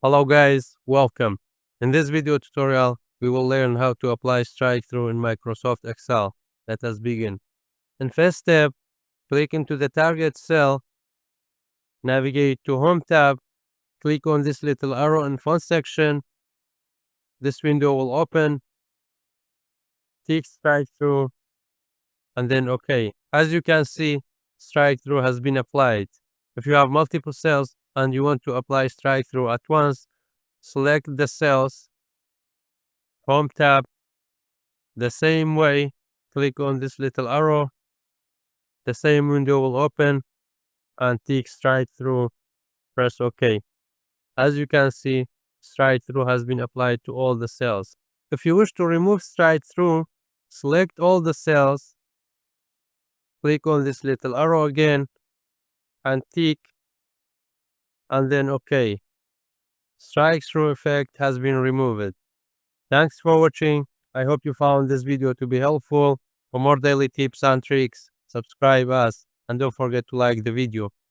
Hello guys, welcome. In this video tutorial, we will learn how to apply strike-through in Microsoft Excel. Let us begin. In first step, click into the target cell, navigate to Home tab, click on this little arrow in Font section. This window will open, tick strike-through, and then OK. As you can see, strike-through has been applied. If you have multiple cells and you want to apply strike-through at once, select the cells, Home tab. The same way, click on this little arrow, the same window will open and tick strike-through, press OK. As you can see, strike-through has been applied to all the cells. If you wish to remove strike-through, select all the cells, click on this little arrow again and tick and then OK. Strike-through effect has been removed. Thanks for watching. I hope you found this video to be helpful. For more daily tips and tricks, subscribe us and don't forget to like the video.